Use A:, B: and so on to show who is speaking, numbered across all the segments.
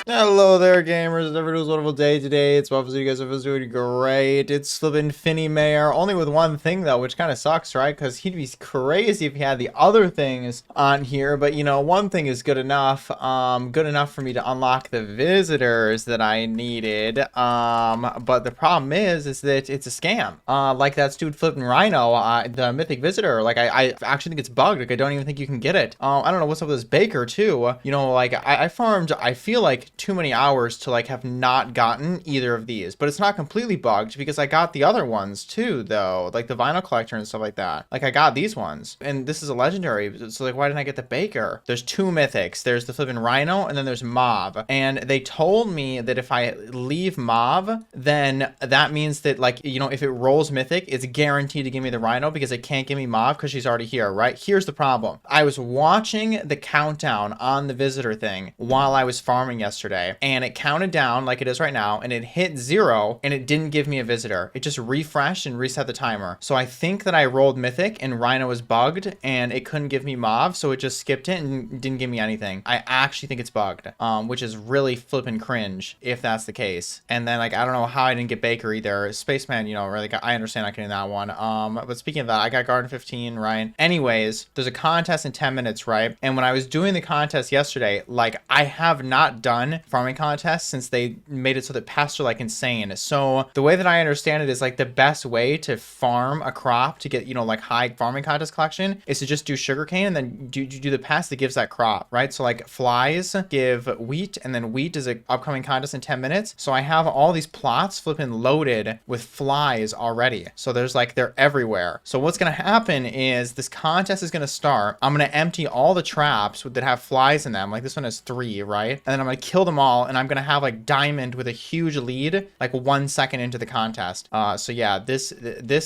A: Hello there, gamers. Everyone's wonderful day today. It's Buffalo. You guys are doing great. It's flippin' Finny Mayor. Only with one thing though, which kind of sucks, right? Because he'd be crazy if he had the other things on here. But you know, one thing is good enough. Good enough for me to unlock the visitors that I needed. But the problem is that it's a scam. Like that dude flipping Rhino, the mythic visitor. Like I actually think it's bugged. Like I don't even think you can get it. I don't know what's up with this Baker too. You know, like I farmed. I feel like too many hours to like have not gotten either of these, but it's not completely bugged because I got the other ones too though, like the vinyl collector and stuff like that. Like I got these ones and this is a legendary, so like why didn't I get the Baker? There's two mythics. There's the flipping Rhino and then there's Mob, and they told me that if I leave Mob, then that means that, like, you know, if it rolls mythic, it's guaranteed to give me the Rhino because it can't give me Mob because she's already here, right? Here's the problem. I was watching the countdown on the visitor thing while I was farming yesterday, and it counted down like it is right now, and it hit 0 and it didn't give me a visitor. It just refreshed and reset the timer. So I think that I rolled mythic and Rhino was bugged and it couldn't give me Mob, so it just skipped it and didn't give me anything. I actually think it's bugged, which is really flipping cringe if that's the case. And then, like, I don't know how I didn't get Baker either. Spaceman, you know, really, I understand I can do that one. But speaking of that, I got Garden 15, right? Anyways, there's a contest in 10 minutes, right? And when I was doing the contest yesterday, like, I have not done farming contests since they made it so that pests are like insane. So the way that I understand it is, like, the best way to farm a crop to get, you know, like high farming contest collection is to just do sugarcane and then do the pest that gives that crop, right? So like flies give wheat, and then wheat is an upcoming contest in 10 minutes. So I have all these plots flipping loaded with flies already. So there's like, they're everywhere. So what's going to happen is this contest is going to start. I'm going to empty all the traps that have flies in them. Like this one has 3, right? And then I'm going to kill them all, and I'm going to have like diamond with a huge lead like 1 second into the contest. So yeah, this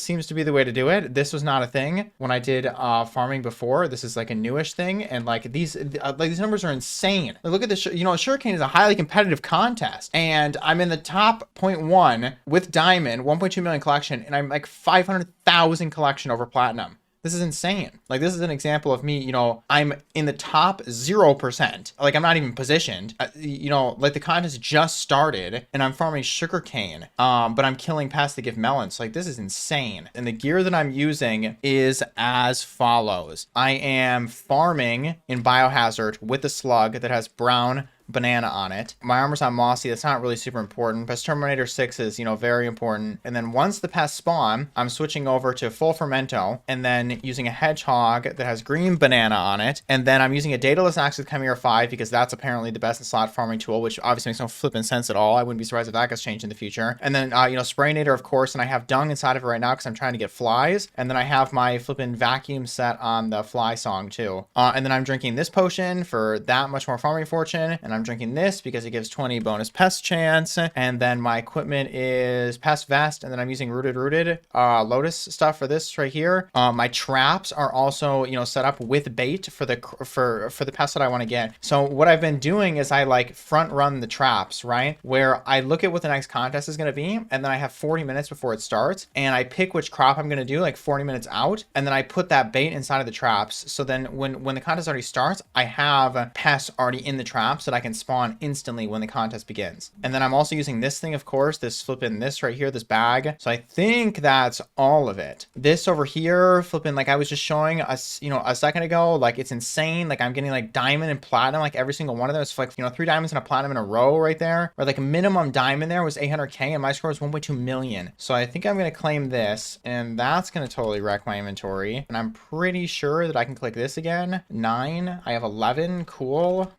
A: seems to be the way to do it. This was not a thing when I did farming before. This is like a newish thing, and like these numbers are insane. Like, look at this. You know, Sugarcane is a highly competitive contest, and I'm in the top 0.1 with diamond, 1.2 million collection, and I'm like 500,000 collection over platinum. This is insane. Like, this is an example of me, you know, I'm in the top 0%. Like, I'm not even positioned. You know, like the contest just started and I'm farming sugarcane, but I'm killing pests that give melons. Like, this is insane. And the gear that I'm using is as follows. I am farming in Biohazard with the slug that has brown banana on it. My armor's on mossy. That's not really super important. Pest Terminator 6 is, you know, very important. And then once the pests spawn, I'm switching over to full fermento and then using a hedgehog that has green banana on it. And then I'm using a Daedalus Axe with Chimera 5 because that's apparently the best in slot farming tool, which obviously makes no flipping sense at all. I wouldn't be surprised if that gets changed in the future. And then, you know, Sprayinator, of course, and I have dung inside of it right now because I'm trying to get flies. And then I have my flipping vacuum set on the fly song too. And then I'm drinking this potion for that much more farming fortune. And I'm drinking this because it gives 20 bonus pest chance. And then my equipment is pest vest, and then I'm using rooted lotus stuff for this right here. My traps are also, you know, set up with bait for the pests that I want to get. So what I've been doing is I like front run the traps, right, where I look at what the next contest is going to be, and then I have 40 minutes before it starts, and I pick which crop I'm going to do like 40 minutes out, and then I put that bait inside of the traps. So then when the contest already starts, I have pests already in the traps that I can spawn instantly when the contest begins. And then I'm also using this thing, of course, this flipping this right here, this bag. So I think that's all of it. This over here, flipping, like I was just showing us, you know, a second ago, like it's insane. Like I'm getting like diamond and platinum, like every single one of them. It's like, you know, 3 diamonds and a platinum in a row right there. Or like a minimum diamond there was 800k and my score was 1.2 million. So I think I'm going to claim this, and that's going to totally wreck my inventory. And I'm pretty sure that I can click this again. 9, I have 11, cool.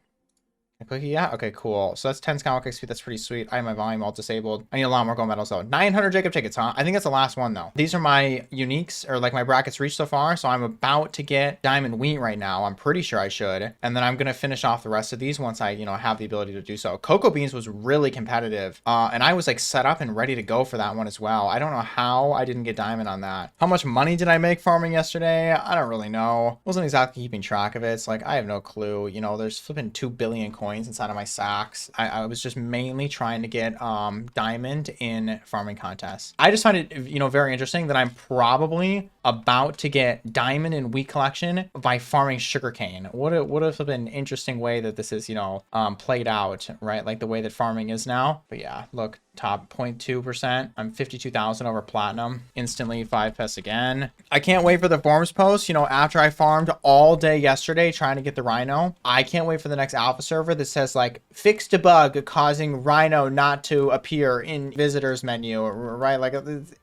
A: Yeah, okay, cool. So that's 10 Skywalk XP. That's pretty sweet. I have my volume all disabled. I need a lot more gold medals though. 900 Jacob tickets, huh? I think that's the last one though. These are my uniques, or like my brackets reached so far. So I'm about to get diamond wheat right now. I'm pretty sure I should. And then I'm going to finish off the rest of these once I, you know, have the ability to do so. Cocoa beans was really competitive. And I was like set up and ready to go for that one as well. I don't know how I didn't get diamond on that. How much money did I make farming yesterday? I don't really know. Wasn't exactly keeping track of it. It's like, I have no clue. You know, there's flipping 2 billion coins inside of my sacks. I was just mainly trying to get diamond in farming contests. I just find it, you know, very interesting that I'm probably about to get diamond and wheat collection by farming sugarcane. What have been an interesting way that this is, you know, played out, right? Like the way that farming is now. But yeah, look, top 0.2%. I'm 52,000 over platinum. Instantly 5 pests again. I can't wait for the forums post. You know, after I farmed all day yesterday trying to get the rhino, I can't wait for the next alpha server that says like fixed a bug causing rhino not to appear in visitors menu, right? Like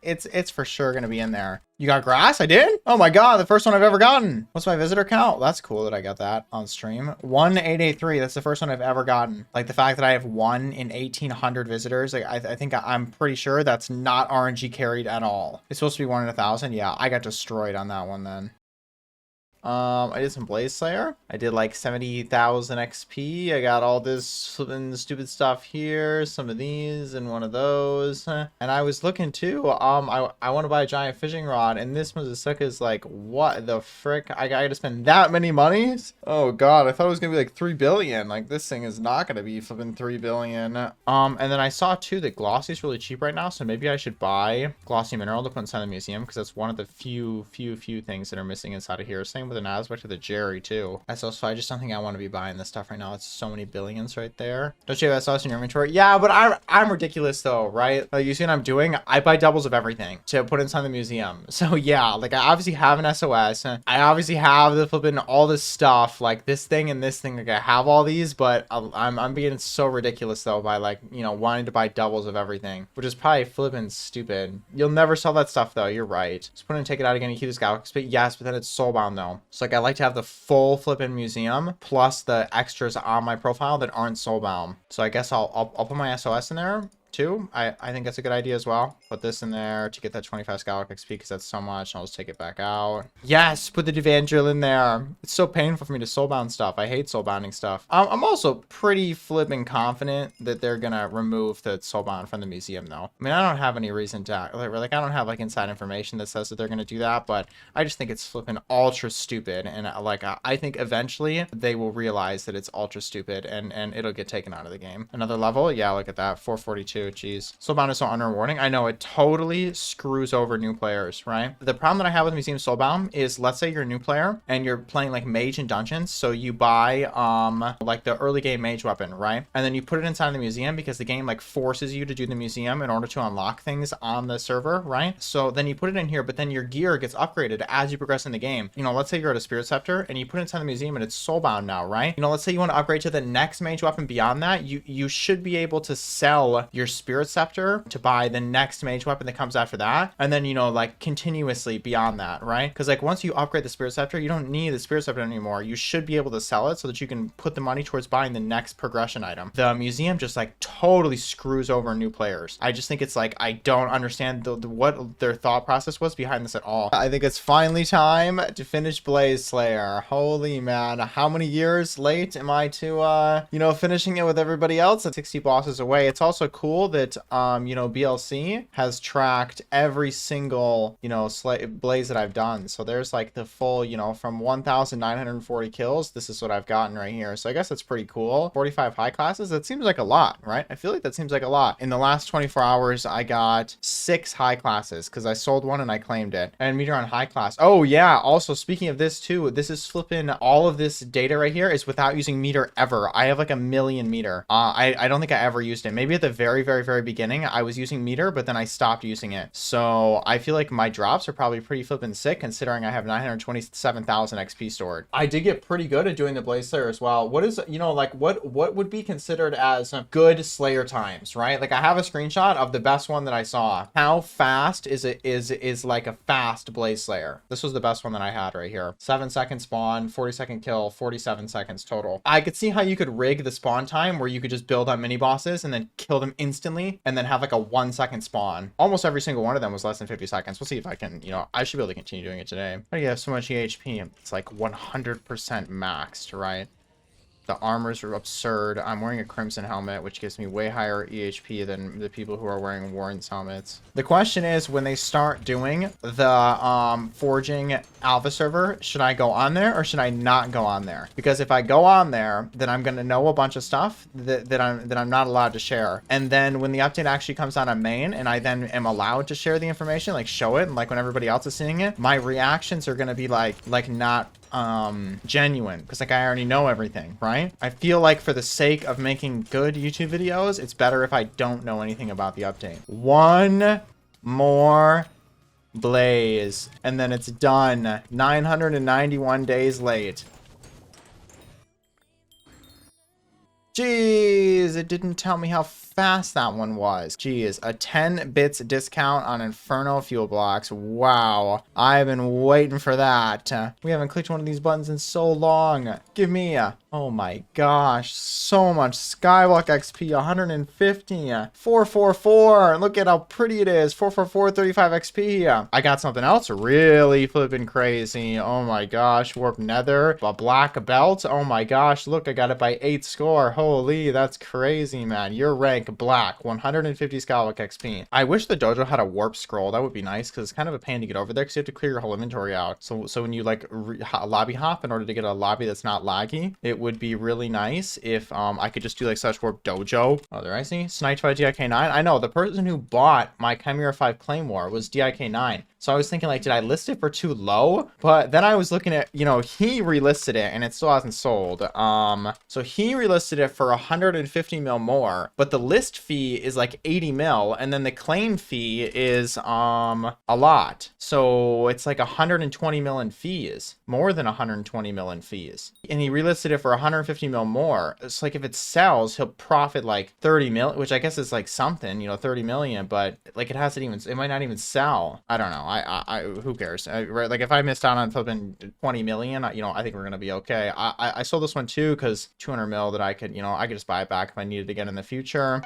A: it's for sure going to be in there. You got grass? I did? Oh my god, the first one I've ever gotten. What's my visitor count? That's cool that I got that on stream. 1883. That's the first one I've ever gotten. Like the fact that I have 1 in 1,800 visitors. Like I think I'm pretty sure that's not RNG carried at all. It's supposed to be 1 in 1,000. Yeah, I got destroyed on that one then. I did some Blaze Slayer. I did like 70,000 XP. I got all this flipping stupid stuff here. Some of these and one of those. And I was looking too. I want to buy a giant fishing rod, and this Muzasaka's like, what the frick? I got to spend that many monies? Oh god, I thought it was gonna be like 3 billion. Like this thing is not gonna be flipping 3 billion. And then I saw too that Glossy is really cheap right now, so maybe I should buy Glossy Mineral to put inside the museum because that's one of the few things that are missing inside of here. Same with an aspect of the Jerry too. SOS, I just don't think I want to be buying this stuff right now. It's so many billions right there. Don't you have SOS in your inventory? Yeah, but I'm ridiculous though, right? Like you see what I'm doing? I buy doubles of everything to put inside the museum. So yeah, like I obviously have an SOS. I obviously have the flipping all this stuff, like this thing and this thing. Like I have all these, but I'm being so ridiculous though by like, you know, wanting to buy doubles of everything, which is probably flipping stupid. You'll never sell that stuff though. You're right. Just put it and take it out again and keep this galaxy. But yes, but then it's soulbound though. So like I like to have the full flipping museum plus the extras on my profile that aren't soulbound. So I guess I'll put my SOS in there too. I think that's a good idea as well. Put this in there to get that 25 Skylock XP because that's so much. I'll just take it back out. Yes, put the Devandrill in there. It's so painful for me to soulbound stuff. I hate soulbounding stuff. I'm also pretty flipping confident that they're gonna remove the soulbound from the museum though. I mean, I don't have any reason to like I don't have like inside information that says that they're gonna do that, but I just think it's flipping ultra stupid. And like I think eventually they will realize that it's ultra stupid and it'll get taken out of the game. Another level, yeah, look at that, 442. Jeez, soulbound is so unrewarding. I know it totally screws over new players, right? The problem that I have with Museum Soulbound is, let's say you're a new player and you're playing like mage and dungeons, so you buy like the early game mage weapon, right? And then you put it inside the museum because the game like forces you to do the museum in order to unlock things on the server, right? So then you put it in here, but then your gear gets upgraded as you progress in the game. You know, let's say you're at a Spirit Scepter and you put it inside the museum and it's soulbound now, right? You know, let's say you want to upgrade to the next mage weapon beyond that, you should be able to sell your Spirit Scepter to buy the next mage weapon that comes after that, and then, you know, like continuously beyond that, right? Because like once you upgrade the Spirit Scepter, you don't need the Spirit Scepter anymore. You should be able to sell it so that you can put the money towards buying the next progression item. The museum just like totally screws over new players. I just think it's like, I don't understand what their thought process was behind this at all. I think it's finally time to finish Blaze Slayer. Holy man, how many years late am I to you know, finishing it with everybody else at 60 bosses away? It's also cool that you know, BLC has tracked every single, you know, blaze that I've done. So there's like the full, you know, from 1,940 kills, this is what I've gotten right here. So I guess that's pretty cool. 45 high classes, that seems like a lot, right? I feel like that seems like a lot. In the last 24 hours, I got 6 high classes because I sold one and I claimed it. And meter on high class. Oh yeah, also speaking of this too, this is flipping, all of this data right here is without using meter ever. I have like 1,000,000 meter. I don't think I ever used it. Maybe at the very beginning I was using meter, but then I stopped using it. So I feel like my drops are probably pretty flipping sick considering I have 927,000 XP stored. I did get pretty good at doing the Blaze Slayer as well. What is, you know, like what would be considered as good Slayer times, right? Like I have a screenshot of the best one that I saw. How fast is it is like a fast Blaze Slayer? This was the best one that I had right here. 7-second spawn, 40-second kill, 47 seconds total. I could see how you could rig the spawn time where you could just build on mini bosses and then kill them instantly and then have like a 1-second spawn. Almost every single one of them was less than 50 seconds. We'll see if I can, you know, I should be able to continue doing it today. How do you have so much EHP? It's like 100% maxed, right? The armors are absurd. I'm wearing a crimson helmet, which gives me way higher EHP than the people who are wearing Warren's helmets. The question is, when they start doing the forging alpha server, should I go on there or should I not go on there? Because if I go on there, then I'm gonna know a bunch of stuff that I'm not allowed to share. And then when the update actually comes out on main and I then am allowed to share the information, like show it, and like when everybody else is seeing it, my reactions are gonna be like not genuine, because like I already know everything, right? I feel like for the sake of making good YouTube videos, it's better if I don't know anything about the update. One more blaze and then it's done. 991 days late. Jeez, it didn't tell me how fast that one was. Jeez, a 10 bits discount on Inferno fuel blocks. Wow, I've been waiting for that. We haven't clicked one of these buttons in so long. Give me a... Oh my gosh, so much Skyblock XP, 150, 444. Look at how pretty it is, 444, 35 XP. I got something else really flipping crazy. Oh my gosh, Warp Nether, a black belt. Oh my gosh, look, I got it by 8 score. Holy, that's crazy, man. Your rank black, 150 Skyblock XP. I wish the dojo had a warp scroll. That would be nice, because it's kind of a pain to get over there, because you have to clear your whole inventory out. So when you like lobby hop in order to get a lobby that's not laggy, it would be really nice if I could just do like such warp dojo. Oh, there I see. Sniped by DIK9. I know the person who bought my Chimera 5 Claymore was DIK9. So I was thinking, like, did I list it for too low? But then I was looking at, you know, he relisted it and it still hasn't sold. So he relisted it for 150 mil more, but the list fee is like 80 mil, and then the claim fee is a lot. So it's like 120 mil in fees, more than 120 mil in fees. And he relisted it for 150 mil more. It's like if it sells, he'll profit like 30 mil, which I guess is like something, you know, 30 million, but like it might not even sell. I don't know. Who cares? Right? Like if I missed out on flipping 20 million, you know, I think we're gonna be okay. I sold this one too because 200 mil that I could, you know, I could just buy it back if I needed it again in the future.